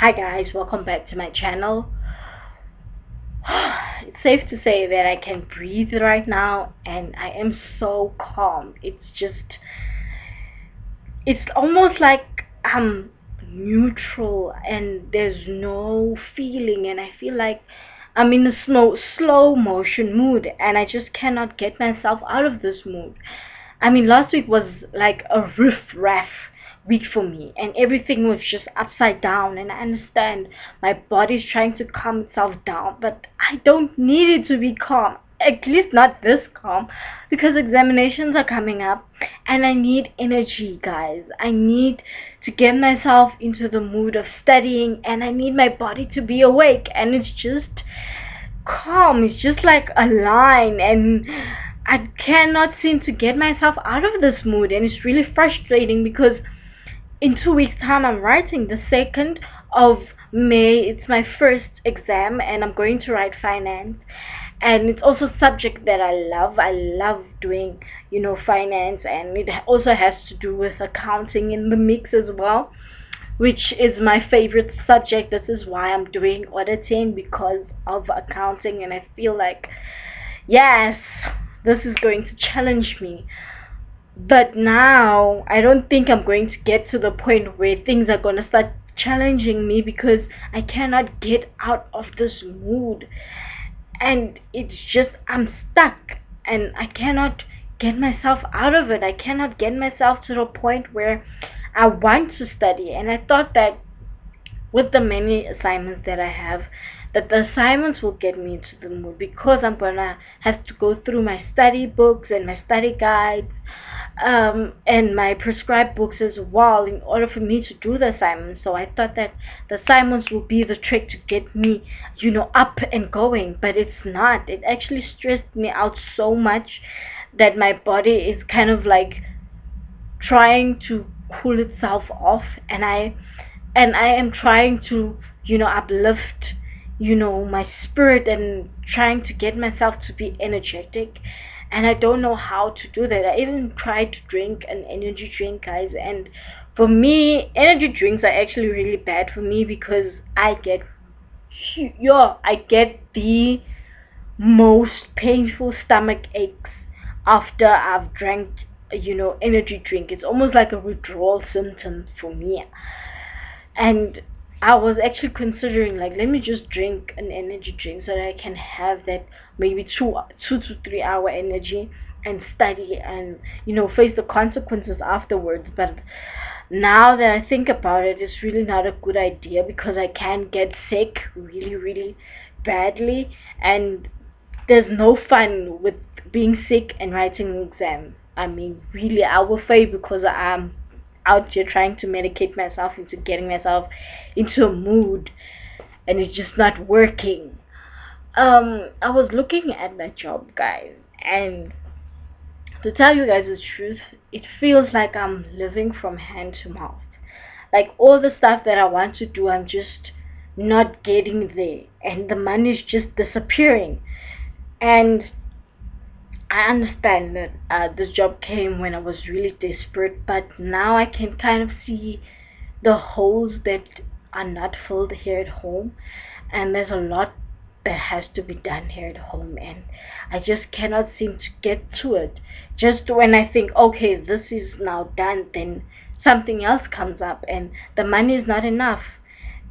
Hi guys, welcome back to my channel. It's safe to say that I can breathe right now and I am so calm. It's almost like I'm neutral and there's no feeling, and I feel like I'm in a slow motion mood and I just cannot get myself out of this mood. I mean, last week was like a riff-raff week for me, and everything was just upside down. And I understand my body's trying to calm itself down, but I don't need it to be calm. At least not this calm, because examinations are coming up, and I need energy, guys. I need to get myself into the mood of studying, and I need my body to be awake. And it's just calm. It's just like a line, and I cannot seem to get myself out of this mood, and it's really frustrating because in 2 weeks time I'm writing the 2nd of May. It's my first exam and I'm going to write finance, and it's also a subject that I love doing, finance, and it also has to do with accounting in the mix as well, which is my favorite subject. This is why I'm doing auditing, because of accounting, and I feel like, yes, this is going to challenge me. But now I don't think I'm going to get to the point where things are going to start challenging me, because I cannot get out of this mood. And it's just, I'm stuck and I cannot get myself out of it. I cannot get myself to the point where I want to study. And I thought that with the many assignments that I have, that the assignments will get me into the mood, because I'm gonna have to go through my study books and my study guides, and my prescribed books as well, in order for me to do the assignments. So I thought that the assignments will be the trick to get me, up and going, but it's not. It actually stressed me out so much that my body is kind of like trying to cool itself off, and I am trying to, uplift, my spirit, and trying to get myself to be energetic, and I don't know how to do that. I even tried to drink an energy drink, guys, and for me, energy drinks are actually really bad for me, because I get the most painful stomach aches after I've drank, energy drink. It's almost like a withdrawal symptom for me. And I was actually considering, like, let me just drink an energy drink so that I can have that maybe 2 to 3 hour energy and study, and face the consequences afterwards. But now that I think about it, it's really not a good idea, because I can get sick really, really badly, and there's no fun with being sick and writing an exam. I mean, really, I will fail because I'm out here trying to medicate myself into getting myself into a mood, and it's just not working. I was looking at my job, guys, and to tell you guys the truth, it feels like I'm living from hand to mouth. Like, all the stuff that I want to do, I'm just not getting there, and the money's just disappearing. And I understand that this job came when I was really desperate, but now I can kind of see the holes that are not filled here at home, and there's a lot that has to be done here at home, and I just cannot seem to get to it. Just when I think, okay, this is now done, then something else comes up, and the money is not enough,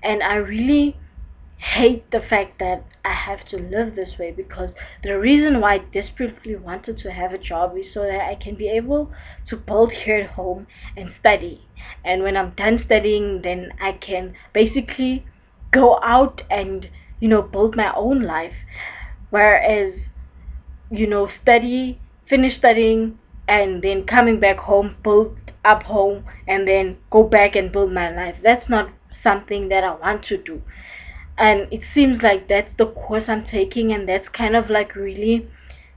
and I really hate the fact that I have to live this way, because the reason why I desperately wanted to have a job is so that I can be able to build here at home and study. And when I'm done studying, then I can basically go out and, build my own life. Whereas, finish studying, and then coming back home, build up home, and then go back and build my life. That's not something that I want to do, and it seems like that's the course I'm taking, and that's kind of like really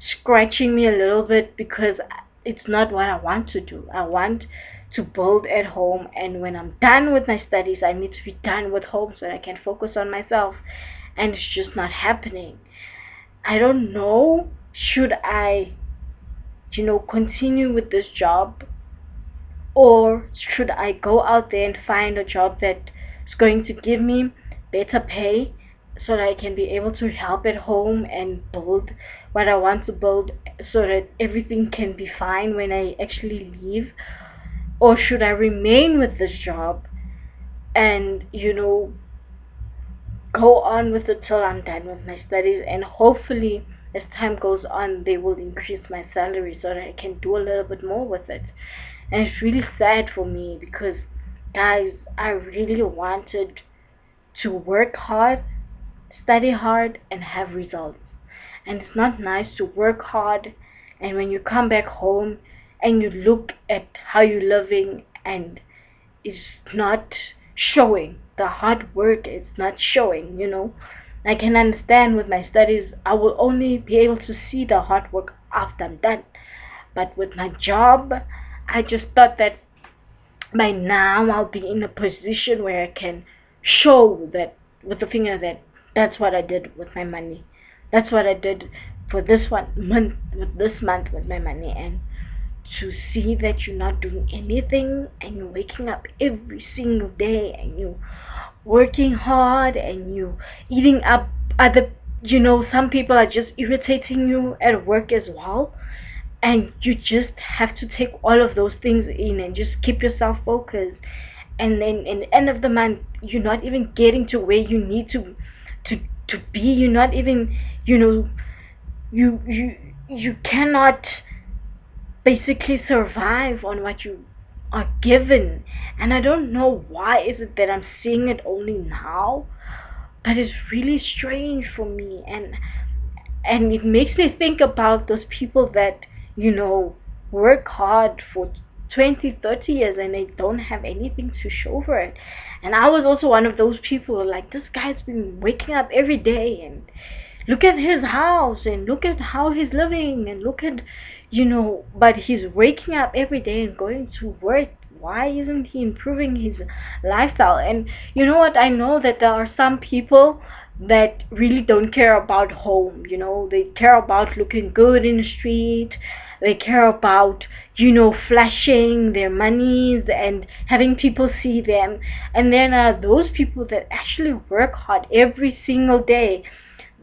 scratching me a little bit, because it's not what I want to do. I want to build at home, and when I'm done with my studies, I need to be done with home so that I can focus on myself, and it's just not happening. I don't know, should I, continue with this job, or should I go out there and find a job that It's going to give me better pay so that I can be able to help at home and build what I want to build so that everything can be fine when I actually leave? Or should I remain with this job and, go on with it till I'm done with my studies, and hopefully as time goes on they will increase my salary so that I can do a little bit more with it. And it's really sad for me because, guys, I really wanted to work hard, study hard, and have results. And it's not nice to work hard and when you come back home and you look at how you're living and it's not showing. The hard work is not showing. I can understand with my studies, I will only be able to see the hard work after I'm done. But with my job, I just thought that by now I'll be in a position where I can show that with the finger that that's what I did with my money. That's what I did for this one month with this month with my money. And to see that you're not doing anything and you're waking up every single day and you working hard and you eating up other, some people are just irritating you at work as well, and you just have to take all of those things in and just keep yourself focused. And then in the end of the month you're not even getting to where you need to be. You're not even, you cannot basically survive on what you are given. And I don't know why is it that I'm seeing it only now, but it's really strange for me. And it makes me think about those people that, work hard for 20, 30 years and they don't have anything to show for it. And I was also one of those people, like, this guy's been waking up every day and look at his house and look at how he's living and look at, but he's waking up every day and going to work. Why isn't he improving his lifestyle? And you know what, I know that there are some people that really don't care about home. They care about looking good in the street. They care about, flashing their monies and having people see them. And then those people that actually work hard every single day,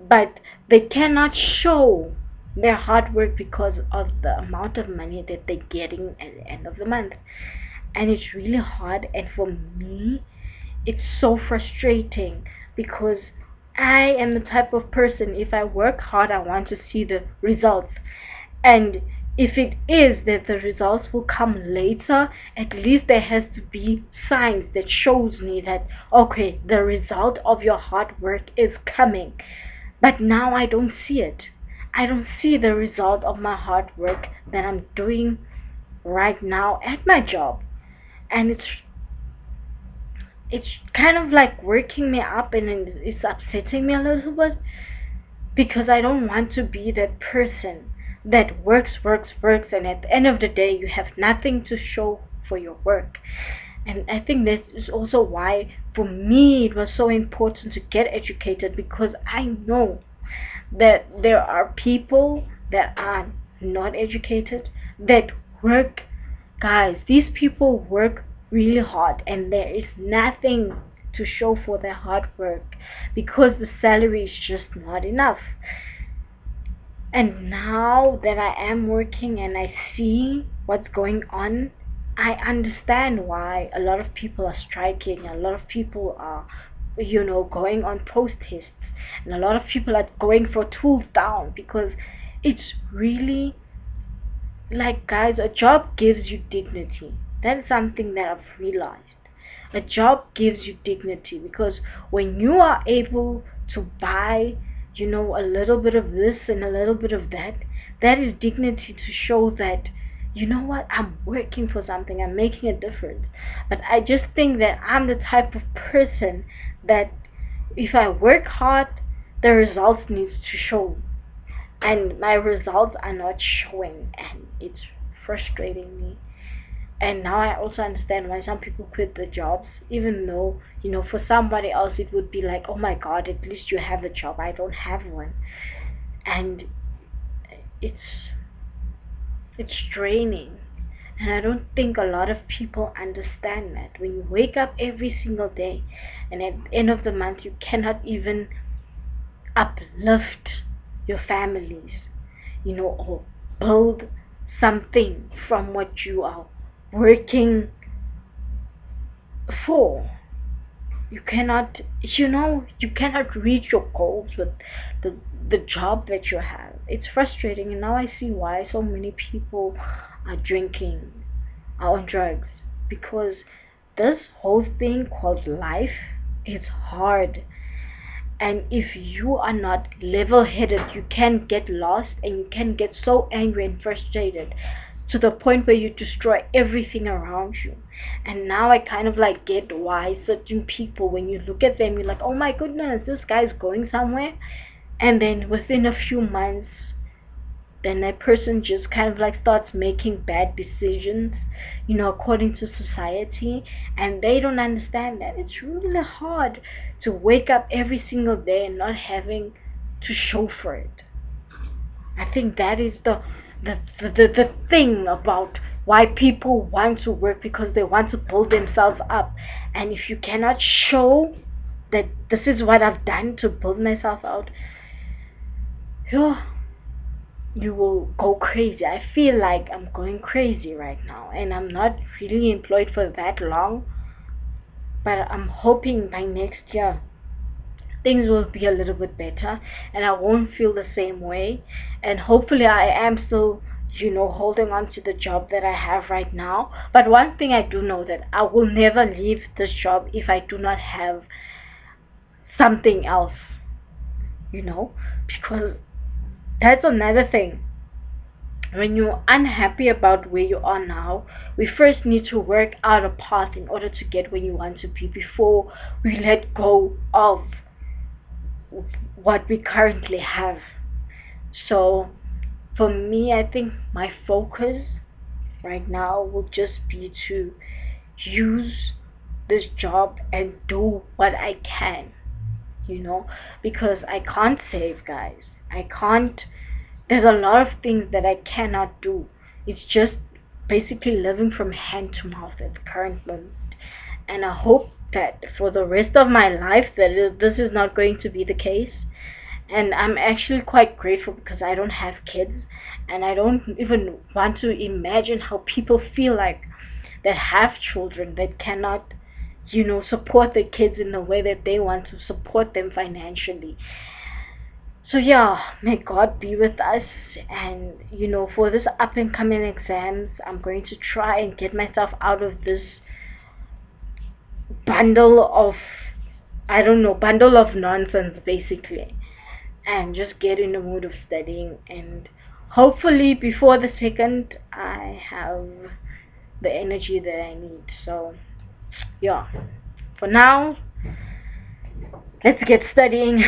but they cannot show their hard work because of the amount of money that they're getting at the end of the month. And it's really hard, and for me it's so frustrating because I am the type of person, if I work hard I want to see the results. And if it is that the results will come later, at least there has to be signs that shows me that, okay, the result of your hard work is coming. But now I don't see it. I don't see the result of my hard work that I'm doing right now at my job. And it's kind of like working me up, and it's upsetting me a little bit because I don't want to be that person that works, and at the end of the day you have nothing to show for your work. And I think that is also why for me it was so important to get educated, because I know that there are people that are not educated that work. Guys, these people work really hard and there is nothing to show for their hard work because the salary is just not enough. And now that I am working and I see what's going on, I understand why a lot of people are striking, a lot of people are, going on protests, and a lot of people are going for tools down, because it's really like, guys, a job gives you dignity. That's something that I've realized. A job gives you dignity because when you are able to buy, a little bit of this and a little bit of that, that is dignity to show that, what, I'm working for something, I'm making a difference. But I just think that I'm the type of person that if I work hard, the results needs to show, and my results are not showing, and it's frustrating me. And now I also understand why some people quit their jobs, even though, for somebody else it would be like, oh my god, at least you have a job, I don't have one. And it's draining. And I don't think a lot of people understand that. When you wake up every single day and at the end of the month you cannot even uplift your families, or build something from what you are working for. You cannot reach your goals with the the job that you have. It's frustrating, and now I see why so many people are drinking, are on drugs, because this whole thing called life is hard. And if you are not level headed, you can get lost and you can get so angry and frustrated to the point where you destroy everything around you. And now I kind of like get why certain people, when you look at them, you're like, oh my goodness, this guy's going somewhere. And then within a few months, then that person just kind of like starts making bad decisions, according to society. And they don't understand that it's really hard to wake up every single day and not having to show for it. I think that is the thing about why people want to work, because they want to build themselves up. And if you cannot show that this is what I've done to build myself out, yeah, you will go crazy. I feel like I'm going crazy right now, and I'm not really employed for that long, but I'm hoping by next year things will be a little bit better and I won't feel the same way. And hopefully I am still, holding on to the job that I have right now. But one thing I do know, that I will never leave this job if I do not have something else, because that's another thing. When you're unhappy about where you are now, we first need to work out a path in order to get where you want to be before we let go of what we currently have. So for me, I think my focus right now will just be to use this job and do what I can, because I can't save, guys. I can't. There's a lot of things that I cannot do. It's just basically living from hand to mouth at the current moment. And I hope that for the rest of my life that this is not going to be the case. And I'm actually quite grateful because I don't have kids, and I don't even want to imagine how people feel like that have children that cannot, support their kids in the way that they want to support them financially. So yeah, may God be with us. And for this up and coming exams, I'm going to try and get myself out of this bundle of, I don't know, bundle of nonsense basically, and just get in the mood of studying. And hopefully before the second I have the energy that I need. So yeah, for now, let's get studying.